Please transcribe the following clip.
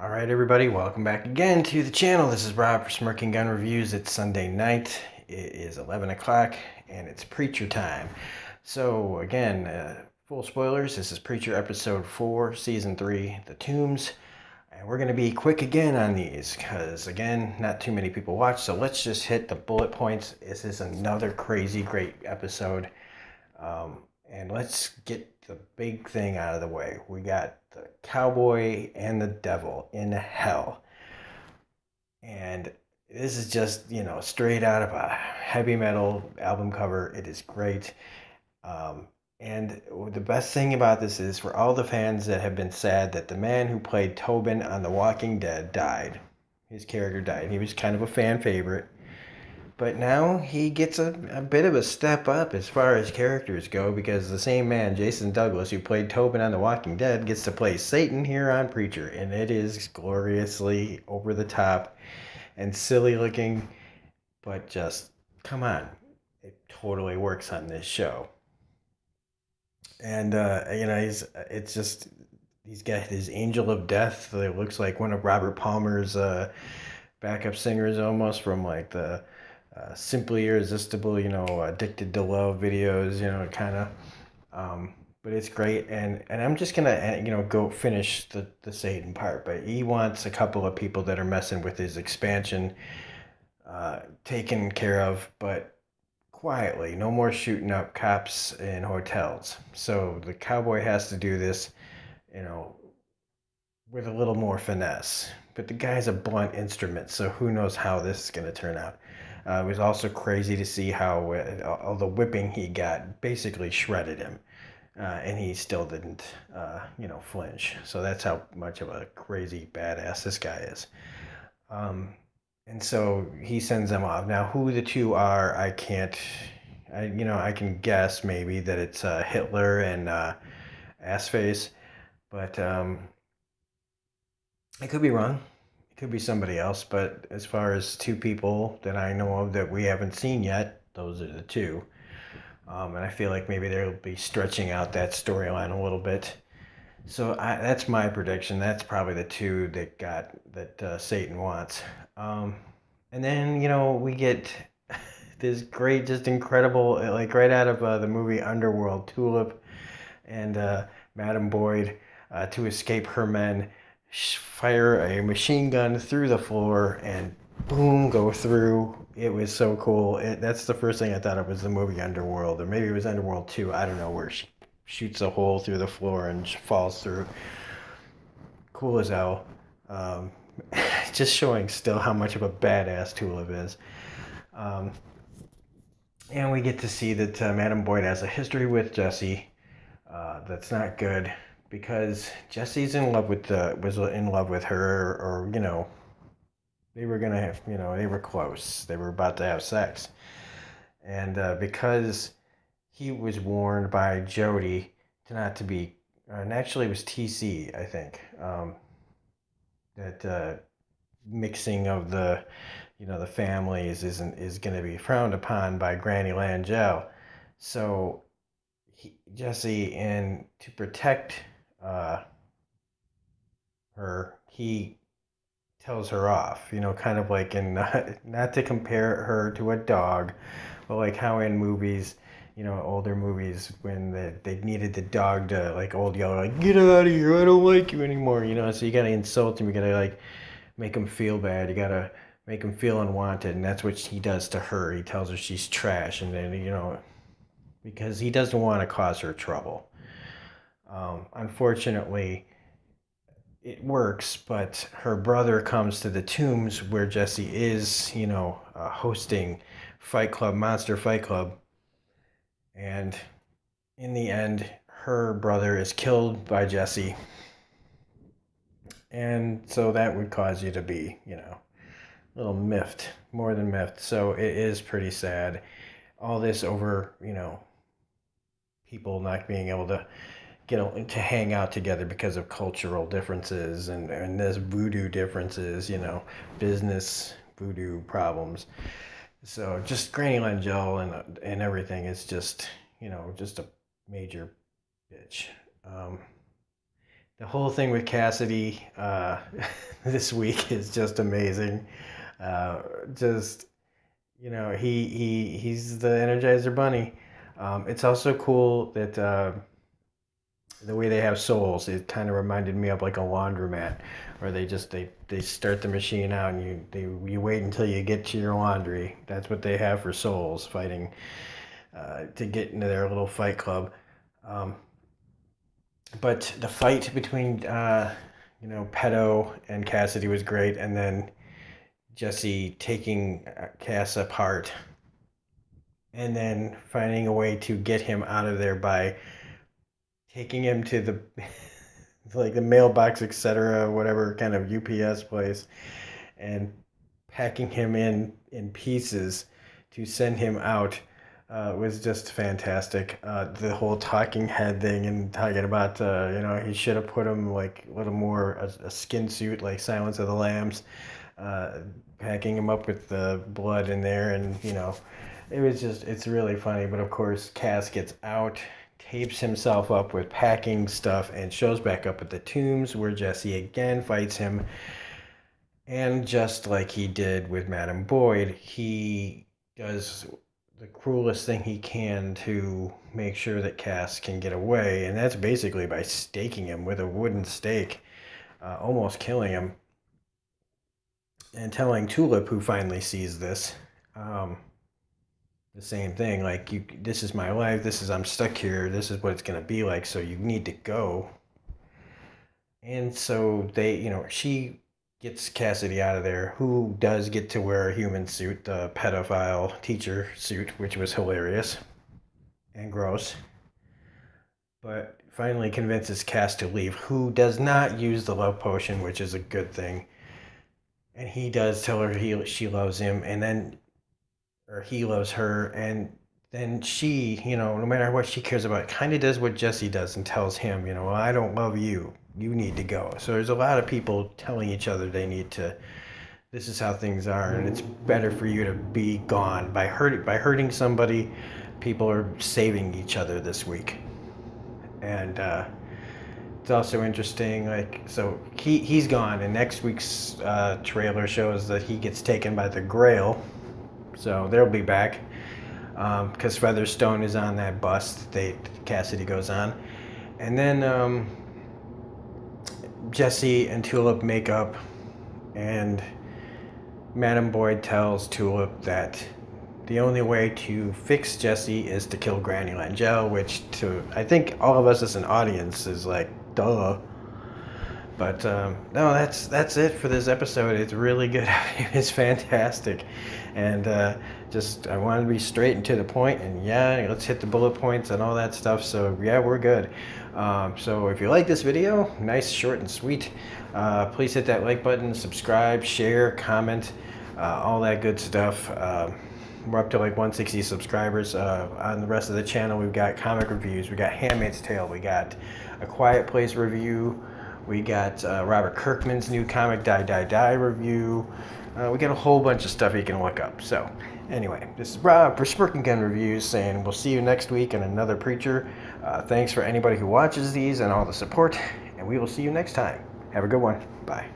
Alright everybody, welcome back again to the channel. This is Rob for Smirking Gun Reviews. It's Sunday night. It is 11 o'clock and it's Preacher time. So again, full spoilers, this is Preacher episode 4, season 3, The Tombs. And we're going to be quick again on these because again, not too many people watch. So let's just hit the bullet points. This is another crazy great episode. And let's get the big thing out of the way. We got the cowboy and the devil in hell. And this is just, straight out of a heavy metal album cover. It is great. And the best thing about this is for all the fans that have been sad that the man who played Tobin on The Walking Dead died. His character died. He was kind of a fan favorite. But now he gets a bit of a step up as far as characters go because the same man, Jason Douglas, who played Tobin on The Walking Dead, gets to play Satan here on Preacher. And it is gloriously over the top and silly looking, but just, come on. It totally works on this show. And, he's got his Angel of Death that looks like one of Robert Palmer's backup singers almost from like the Simply Irresistible, Addicted to Love videos, kind of. But it's great, and I'm just gonna go finish the Satan part. But he wants a couple of people that are messing with his expansion taken care of, but quietly. No more shooting up cops in hotels. So the cowboy has to do this, you know, with a little more finesse. But the guy's a blunt instrument, so who knows how this is gonna turn out. It was also crazy to see how all the whipping he got basically shredded him, and he still didn't, flinch. So that's how much of a crazy badass this guy is. And so he sends them off. Now, who the two are, I can't. I can guess maybe that it's Hitler and Assface, but I could be wrong. It could be somebody else, but as far as two people that I know of that we haven't seen yet, those are the two. And I feel like maybe they'll be stretching out that storyline a little bit. So that's my prediction. That's probably the two that Satan wants. And then we get this great, just incredible, like right out of the movie Underworld, Tulip and Madame Boyd to escape her men fire a machine gun through the floor and boom, go through. It was so cool. That's the first thing I thought of was the movie Underworld, or maybe it was Underworld 2. I don't know, where she shoots a hole through the floor and falls through. Cool as hell. Um, just showing still how much of a badass Tulip is. Um, and we get to see that Madame Boyd has a history with Jesse. That's not good because Jesse's was in love with her, or they were gonna have, they were close. They were about to have sex, and because he was warned by Jody to not to be, and actually it was TC, I think, that mixing of the families is going to be frowned upon by Granny Langell. So Jesse, and to protect uh, her, he tells her off. Kind of like in not to compare her to a dog, but like how in movies. Older movies when they needed the dog to like old yellow like get out of here, I don't like you anymore. So you gotta insult him, you gotta like make him feel bad, you gotta make him feel unwanted, and that's what he does to her. He tells her she's trash, and then because he doesn't want to cause her trouble. Unfortunately, it works, but her brother comes to the tombs where Jesse is, hosting Monster Fight Club. And in the end, her brother is killed by Jesse. And so that would cause you to be, a little miffed, more than miffed. So it is pretty sad. All this over, people not being able to to hang out together because of cultural differences and there's voodoo differences, business voodoo problems. So just Granny Langell and everything is just, just a major bitch. the whole thing with Cassidy this week is just amazing. Just he's the Energizer Bunny. It's also cool that the way they have souls, it kind of reminded me of like a laundromat, where they start the machine out and you wait until you get to your laundry. That's what they have for souls, fighting to get into their little fight club. But the fight between Pedo and Cassidy was great, and then Jesse taking Cass apart, and then finding a way to get him out of there by taking him to the like the mailbox, etc., whatever kind of UPS place, and packing him in pieces to send him out was just fantastic. The whole talking head thing and talking about he should have put him like a little more a skin suit like Silence of the Lambs, packing him up with the blood in there, and it's really funny. But of course, Cass gets out, tapes himself up with packing stuff, and shows back up at the tombs where Jesse again fights him. And just like he did with Madam Boyd, he does the cruelest thing he can to make sure that Cass can get away, and that's basically by staking him with a wooden stake, almost killing him, and telling Tulip, who finally sees this, the same thing, like, this is my life, I'm stuck here, this is what it's going to be like, so you need to go. And so she gets Cassidy out of there, who does get to wear a human suit, the pedophile teacher suit, which was hilarious and gross. But finally convinces Cass to leave, who does not use the love potion, which is a good thing. And he does tell her she loves him, or he loves her, and then she, no matter what she cares about, kind of does what Jesse does and tells him, well, I don't love you. You need to go. So there's a lot of people telling each other this is how things are, and it's better for you to be gone. By hurting somebody, people are saving each other this week. And it's also interesting, so he's gone, and next week's trailer shows that he gets taken by the Grail, so they'll be back, because Featherstone is on that bus that Cassidy goes on. And then Jesse and Tulip make up, and Madam Boyd tells Tulip that the only way to fix Jesse is to kill Granny Langell, which I think all of us as an audience is like, duh. But no, that's it for this episode. It's really good. It's fantastic. And I wanted to be straight and to the point, and let's hit the bullet points and all that stuff. So we're good. So if you like this video, nice, short, and sweet, please hit that like button, subscribe, share, comment, all that good stuff. We're up to like 160 subscribers. On the rest of the channel, we've got comic reviews. We got Handmaid's Tale. We got A Quiet Place review. We got Robert Kirkman's new comic, Die, Die, Die review. We got a whole bunch of stuff you can look up. So anyway, this is Rob for Smirking Gun Reviews saying we'll see you next week in another Preacher. Thanks for anybody who watches these and all the support, and we will see you next time. Have a good one. Bye.